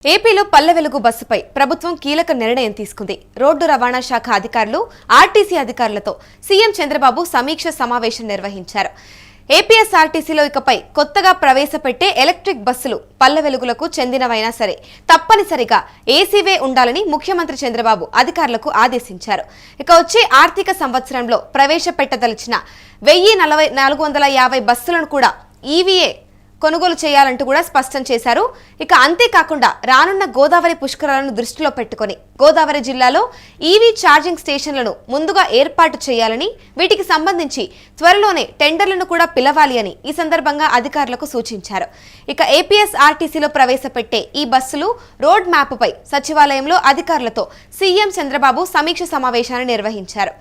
ఏపీలో పల్లె వెలుగు బస్సుపై ప్రభుత్వం కీలక నిర్ణయం తీసుకుంది. రోడ్డు రవాణా శాఖ అధికారులు, ఆర్టీసీ అధికారులతో సీఎం చంద్రబాబు సమీక్ష సమావేశం నిర్వహించారు. ఏపీఎస్ఆర్టీసీలో ఇకపై కొత్తగా ప్రవేశపెట్టే ఎలక్ట్రిక్ బస్సులు పల్లె వెలుగులకు చెందినవైనా సరే తప్పనిసరిగా ఏసీవే ఉండాలని ముఖ్యమంత్రి చంద్రబాబు అధికారులకు ఆదేశించారు. ఇక వచ్చే ఆర్థిక సంవత్సరంలో ప్రవేశపెట్టదలిచిన 1450 బస్సులను కూడా ఈవీఏ కొనుగోలు చేయాలంటూ కూడా స్పష్టం చేశారు. ఇక అంతేకాకుండా రానున్న గోదావరి పుష్కరాలను దృష్టిలో పెట్టుకుని గోదావరి జిల్లాలో ఈవీ ఛార్జింగ్ స్టేషన్లను ముందుగా ఏర్పాటు చేయాలని, వీటికి సంబంధించి త్వరలోనే టెండర్లను కూడా పిలవాలి అని ఈ సందర్భంగా అధికారులకు సూచించారు. ఇక ఏపీఎస్ఆర్టీసీలో ప్రవేశపెట్టే ఈ బస్సులు రోడ్ మ్యాప్పై సచివాలయంలో అధికారులతో సీఎం చంద్రబాబు సమీక్ష సమావేశాన్ని నిర్వహించారు.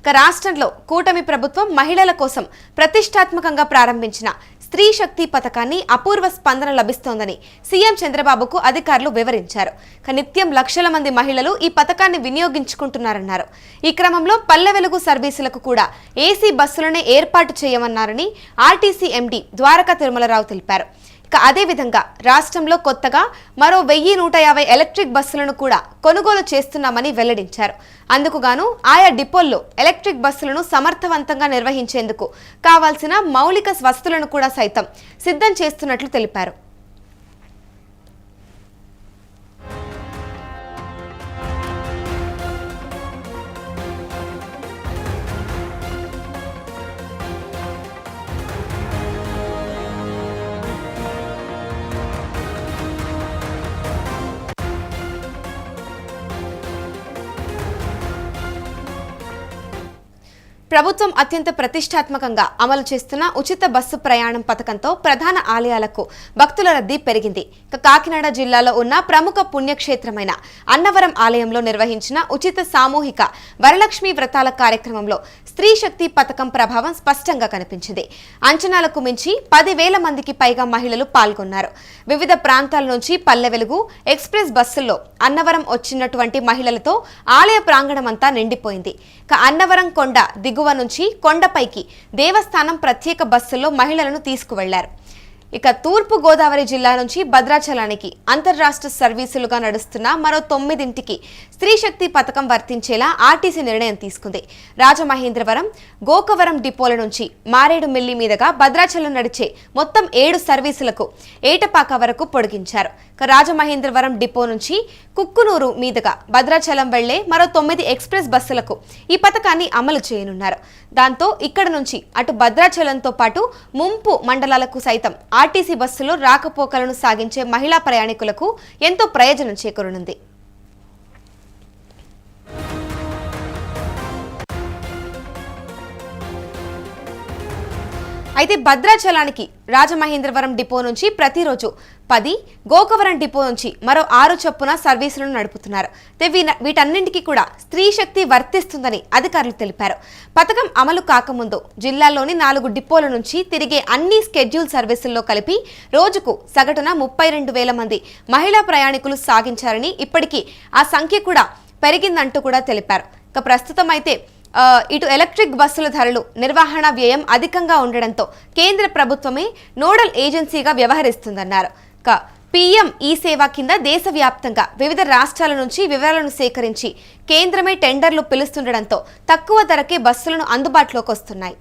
ఇక రాష్ట్రంలో కూటమి ప్రభుత్వం మహిళల కోసం ప్రతిష్టాత్మకంగా ప్రారంభించిన స్త్రీ శక్తి పథకాన్ని అపూర్వ స్పందన లభిస్తోందని సీఎం చంద్రబాబుకు అధికారులు వివరించారు. నిత్యం లక్షల మంది మహిళలు ఈ పథకాన్ని వినియోగించుకుంటున్నారన్నారు. ఈ క్రమంలో పల్లె వెలుగు సర్వీసులకు కూడా ఏసీ బస్సులనే ఏర్పాటు చేయమన్నారని ఆర్టీసీ ఎండీ ద్వారకా తిరుమలరావు తెలిపారు. ఇక అదేవిధంగా రాష్ట్రంలో కొత్తగా మరో 1150 ఎలక్ట్రిక్ బస్సులను కూడా కొనుగోలు చేస్తున్నామని వెల్లడించారు. అందుకుగాను ఆయా డిపోల్లో ఎలక్ట్రిక్ బస్సులను సమర్థవంతంగా నిర్వహించేందుకు కావాల్సిన మౌలిక వసతులను కూడా సైతం సిద్ధం చేస్తున్నట్లు తెలిపారు. ప్రభుత్వం అత్యంత ప్రతిష్టాత్మకంగా అమలు చేస్తున్న ఉచిత బస్సు ప్రయాణం పథకంతో ప్రధాన ఆలయాలకు భక్తుల రద్దీ పెరిగింది. కాకినాడ జిల్లాలో ఉన్న ప్రముఖ పుణ్యక్షేత్రమైన అన్నవరం ఆలయంలో నిర్వహించిన ఉచిత సామూహిక వరలక్ష్మి వ్రతాల కార్యక్రమంలో స్త్రీ శక్తి పథకం ప్రభావం స్పష్టంగా కనిపించింది. అంచనాలకు మించి 10,000 మందికి పైగా మహిళలు పాల్గొన్నారు. వివిధ ప్రాంతాల నుంచి పల్లె వెలుగు ఎక్స్ప్రెస్ బస్సుల్లో అన్నవరం వచ్చినటువంటి మహిళలతో ఆలయ ప్రాంగణమంతా నిండిపోయింది. అన్నవరం కొండ దిగువ నుంచి కొండపైకి దేవస్థానం ప్రత్యేక బస్సుల్లో మహిళలను తీసుకువెళ్లారు. ఇక తూర్పు గోదావరి జిల్లా నుంచి భద్రాచలానికి అంతర్రాష్ట్ర సర్వీసులుగా నడుస్తున్న మరో 9ంటికి స్త్రీ శక్తి పథకం వర్తించేలా ఆర్టీసీ నిర్ణయం తీసుకుంది. రాజమహేంద్రవరం, గోకవరం డిపోల నుంచి మారేడుమిల్లి మీదుగా భద్రాచలం నడిచే మొత్తం 7 సర్వీసులకు ఏటపాక వరకు పొడిగించారు. రాజమహేంద్రవరం డిపో నుంచి కుక్కునూరు మీదుగా భద్రాచలం వెళ్లే మరో 9 ఎక్స్ప్రెస్ బస్సులకు ఈ పథకాన్ని అమలు చేయనున్నారు. దాంతో ఇక్కడ నుంచి అటు భద్రాచలంతో పాటు ముంపు మండలాలకు సైతం ఆర్టీసీ బస్సులో రాకపోకలను సాగించే మహిళా ప్రయాణికులకు ఎంతో ప్రయోజనం చేకూరనుంది. అయితే భద్రాచలానికి రాజమహేంద్రవరం డిపో నుంచి ప్రతిరోజు 10, గోకవరం డిపో నుంచి మరో 6 చొప్పున సర్వీసులను నడుపుతున్నారు. వీటన్నింటికీ కూడా స్త్రీ శక్తి వర్తిస్తుందని అధికారులు తెలిపారు. పథకం అమలు కాకముందు జిల్లాలోని 4 డిపోల నుంచి తిరిగే అన్ని స్కెడ్యూల్ సర్వీసుల్లో కలిపి రోజుకు సగటున 32,000 మంది మహిళా ప్రయాణికులు సాగించారని, ఇప్పటికీ ఆ సంఖ్య కూడా పెరిగిందంటూ కూడా తెలిపారు. ఇక ప్రస్తుతం అయితే ఇటు ఎలక్ట్రిక్ బస్సుల ధరలు, నిర్వహణ వ్యయం అధికంగా ఉండడంతో కేంద్ర ప్రభుత్వమే నోడల్ ఏజెన్సీగా వ్యవహరిస్తుందన్నారు. పీఎం ఈ సేవ కింద దేశవ్యాప్తంగా వివిధ రాష్ట్రాల నుంచి వివరాలను సేకరించి కేంద్రమే టెండర్లు పిలుస్తుండడంతో తక్కువ ధరకే బస్సులను అందుబాటులోకి వస్తున్నాయి.